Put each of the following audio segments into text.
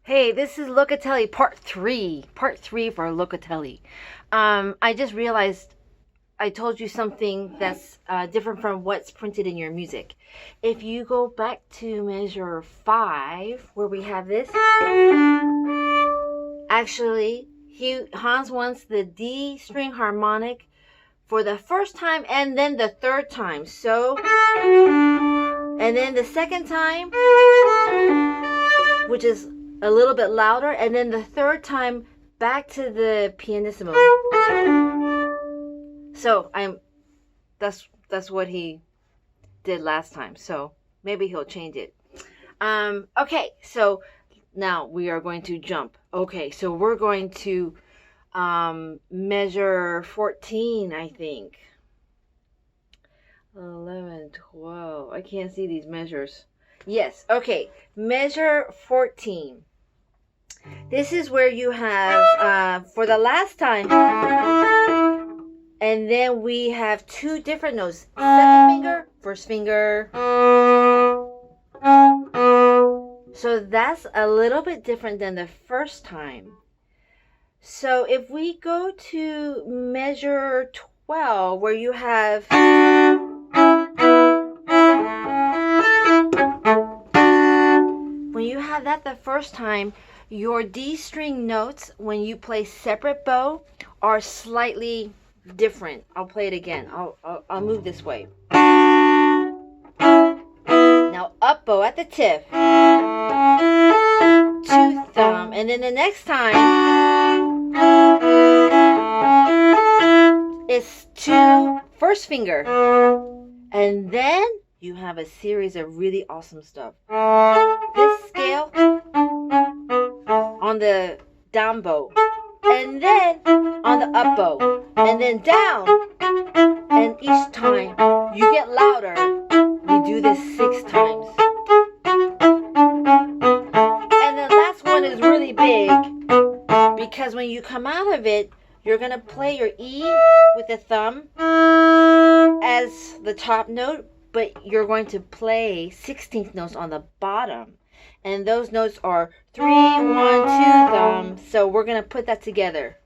Hey, this is locatelli part 3. Part 3 for locatelli. I just realized I told you something that's different from what's printed in your music. If you go back to measure 5, where we have this, actually, Hans wants the D string harmonic for the first time and then the third time. So, and then the second time, which is a little bit louder, and then the third time back to the pianissimo. So that's what he did last time. So maybe he'll change it. Okay, so now we are going to jump. Okay, so we're going to measure 14, I think. 11, 12. I can't see these measures. Yes, okay. Measure 14. This is where you have, for the last time, and then we have 2 different notes. Second finger, first finger. So that's a little bit different than the first time. So if we go to measure 12, where you have when you have that the first time, your D string notes when you play separate bow are slightly different. I'll play it again. I'll move this way. Now up bow at the tip, 2 thumb, and then the next time it's 2 first finger, and then you have a series of really awesome stuff. This scale on the down bow, and then on the up bow, and then down, and each time you get louder. We do this 6 times, and the last one is really big because when you come out of it, you're gonna play your E with the thumb as the top note, but you're going to play 16th notes on the bottom. And those notes are 3, 1, 2 thumb. So we're going to put that together.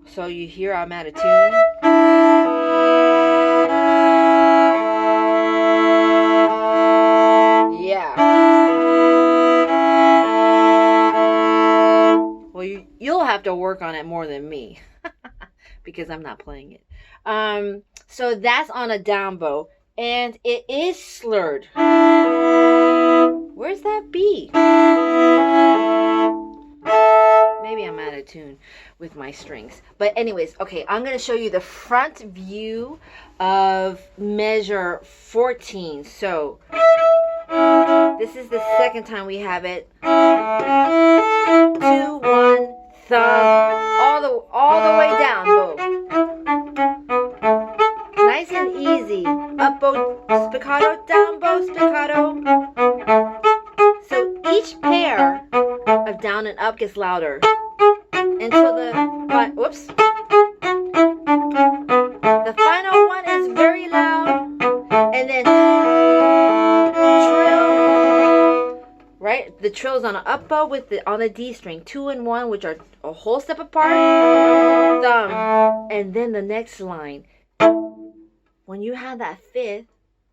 So you hear I'm out of tune. Yeah. Well, you'll have to work on it more than me because I'm not playing it. So that's on a down bow, and it is slurred. Where's that B? Maybe I'm out of tune with my strings. But anyways, okay, I'm going to show you the front view of measure 14. So this is the second time we have it. 2, 1, thumb, all the way down, bow. Nice and easy. Up bow, spiccato, down bow, spiccato. So each pair of down and up gets louder until the final one is very loud, and then trill. Right, the trill's on an up bow on the D string, 2 and 1, which are a whole step apart. Thumb, and then the next line. When you have that 5th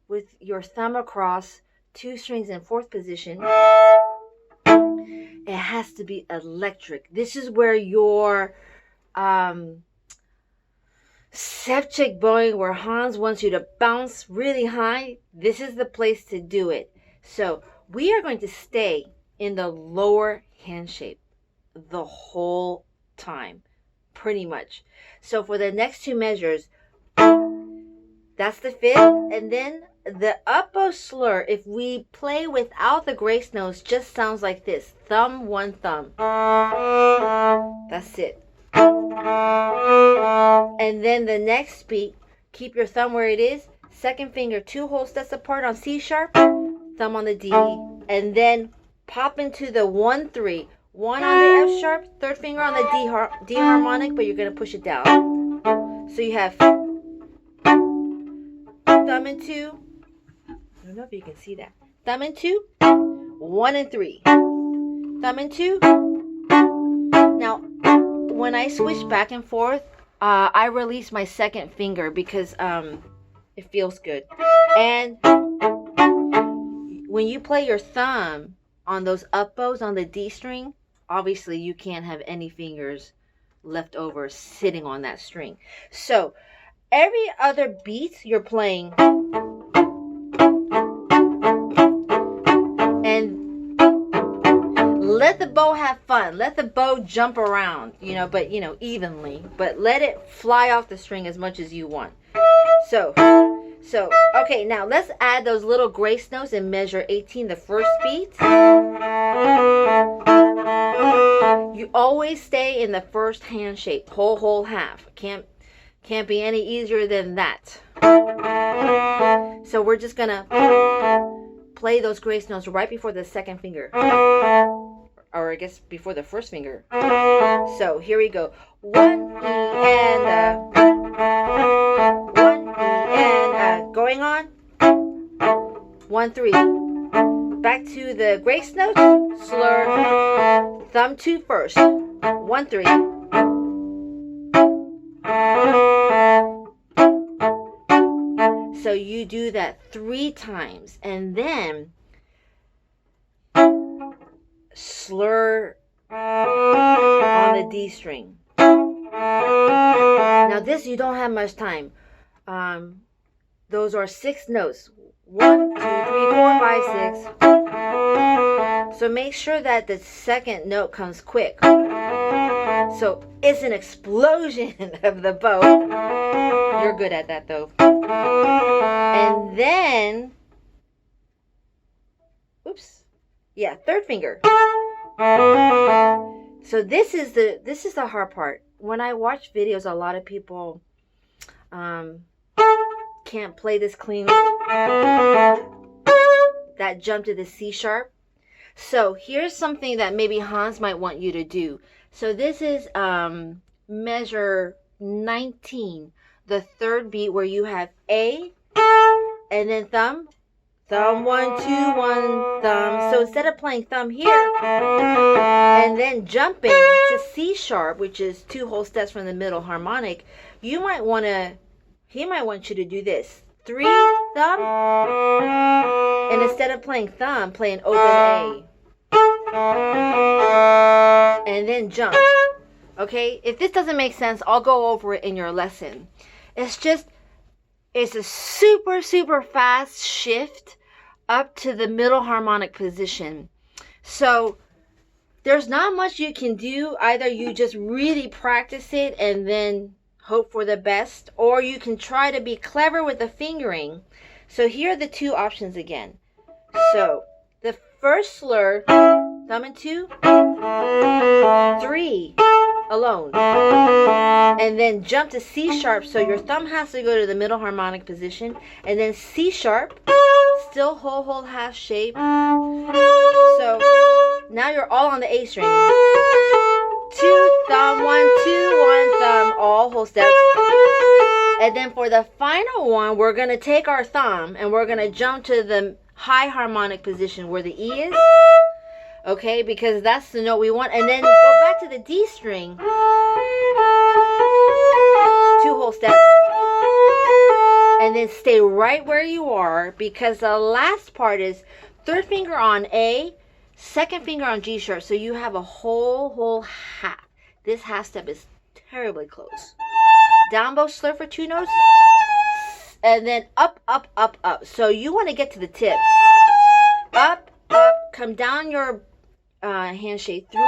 with your thumb across, 2 strings in 4th position, it has to be electric. This is where your subject bowing, where Hans wants you to bounce really high, this is the place to do it. So we are going to stay in the lower hand shape the whole time, pretty much. So for the next 2 measures, that's the 5th, and then the up bow slur, if we play without the grace notes, just sounds like this. Thumb, 1 thumb. That's it. And then the next beat, keep your thumb where it is. Second finger, 2 whole steps apart on C sharp. Thumb on the D. And then pop into the 1, 3. 1 on the F sharp, 3rd finger on the D harmonic, but you're going to push it down. So you have thumb and 2. I don't know if you can see that. Thumb and 2, 1 and 3. Thumb and 2. Now, when I switch back and forth, I release my second finger because it feels good. And when you play your thumb on those up bows on the D string, obviously you can't have any fingers left over sitting on that string. So every other beat you're playing, and let the bow have fun. Let the bow jump around, but evenly, but let it fly off the string as much as you want. So okay, now let's add those little grace notes in measure 18, the first beat. You always stay in the first hand shape, whole half. Can't be any easier than that. So we're just gonna play those grace notes right before the second finger, or I guess before the first finger. So here we go. 1 E and 1 E and going on. 1 3. Back to the grace note. Slur. Thumb 2 first. 1 3. So you do that 3 times, and then slur on the D string. Now this, you don't have much time. Those are 6 notes. 1 2 3 4 5 6. So make sure that the second note comes quick. So it's an explosion of the bow. You're good at that though. And then, third finger. So this is the hard part. When I watch videos, a lot of people can't play this cleanly. That jump to the C sharp. So here's something that maybe Hans might want you to do. So this is measure 19, the third beat, where you have A and then thumb 1 2 1 thumb. So instead of playing thumb here and then jumping to C sharp, which is 2 whole steps from the middle harmonic, he might want you to do this. 3 thumb, and instead of playing thumb, play an open A. And then jump. Okay? If this doesn't make sense, I'll go over it in your lesson. It's a super, super fast shift up to the middle harmonic position. So there's not much you can do. Either you just really practice it and then hope for the best, or you can try to be clever with the fingering. So here are the 2 options again. So the first slur, thumb and 2, 3 alone, and then jump to C sharp. So your thumb has to go to the middle harmonic position, and then C sharp, still whole half shape. So now you're all on the A string. 2 thumb, 1 2 1 thumb, all whole steps. And then for the final one, we're going to take our thumb and we're going to jump to the high harmonic position where the E is. Okay, because that's the note we want. And then go back to the D string. 2 whole steps. And then stay right where you are, because the last part is third finger on A, second finger on G sharp. So you have a whole half. This half step is terribly close. Down bow slur for 2 notes. And then up, up, up, up. So you want to get to the tip. Up, up, come down your hand shape. 3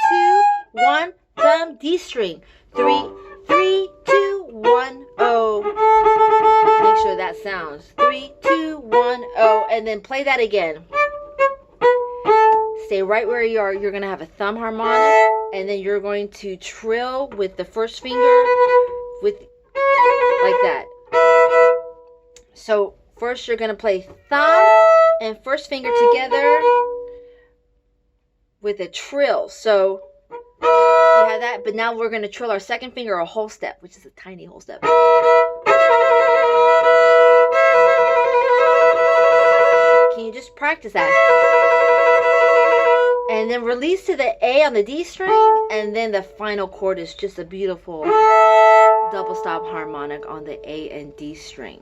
2 1 thumb, D string. 3 3 2 1 0. Make sure that sounds. 3 2 1 0. And then play that again. Stay right where you are. You're going to have a thumb harmonic, and then you're going to trill with the first finger with like that. So first you're going to play thumb and first finger together with a trill. So you have that, but now we're going to trill our second finger a whole step, which is a tiny whole step. Can you just practice that? And then release to the A on the D string, and then the final chord is just a beautiful double stop harmonic on the A and D string.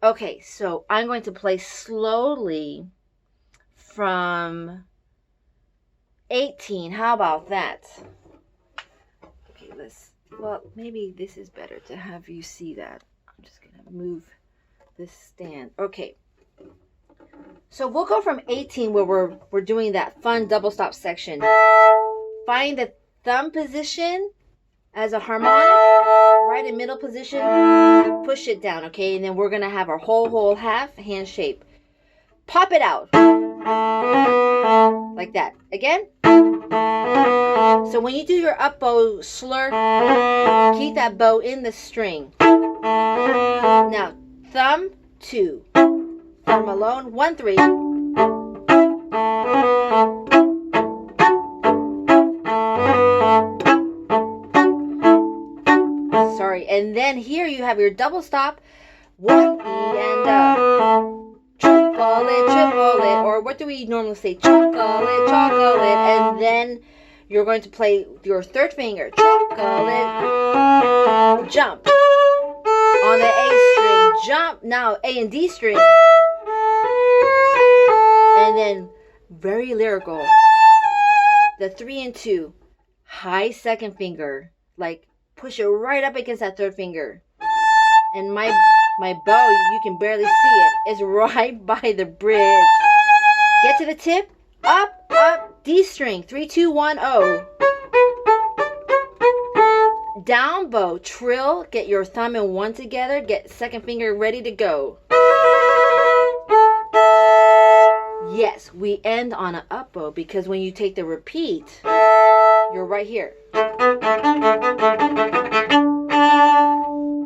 Okay, so I'm going to play slowly from 18. How about that? Okay, well, maybe this is better to have you see that. I'm just going to move this stand. Okay. So we'll go from 18 where we're doing that fun double stop section. Find the thumb position as a harmonic, right in middle position, push it down, okay? And then we're going to have our whole half hand shape. Pop it out. Like that. Again. So when you do your up bow slur, keep that bow in the string. Now, thumb, 2. Thumb alone, 1, 3. Sorry, and then here you have your double stop, 1 E and chocolate, or what do we normally say? Chocolate, and then you're going to play your third finger, chocolate, jump on the A string, jump, now A and D string, and then very lyrical, the 3 and 2, high second finger, like push it right up against that third finger, and my bow, you can barely see it, is right by the bridge. Get to the tip, up, D string, 3, 2, 1, O. Down bow, trill, get your thumb and 1 together, get second finger ready to go. Yes, we end on an up bow because when you take the repeat, you're right here.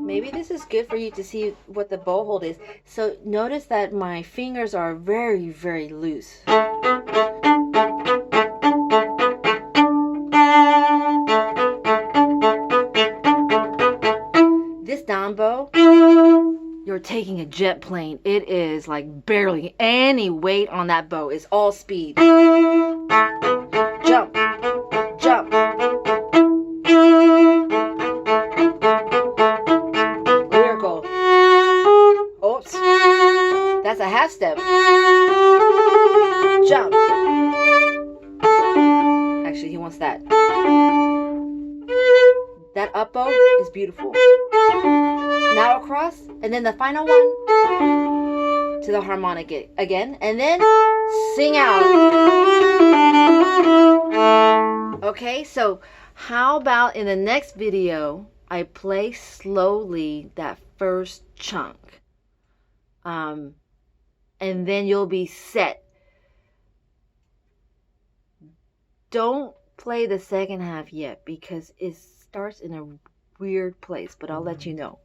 Maybe this is good for you to see what the bow hold is. So notice that my fingers are very, very loose. This down bow, you're taking a jet plane. It is like barely any weight on that bow. It's all speed. Jump, jump. Lyrical. Oops. That's a half step. Jump. Actually, he wants that. That up bow is beautiful. Now across, and then the final one to the harmonic again, and then sing out. Okay, so how about in the next video, I play slowly that first chunk. And then you'll be set. Don't play the second half yet because it starts in a weird place, but I'll let you know.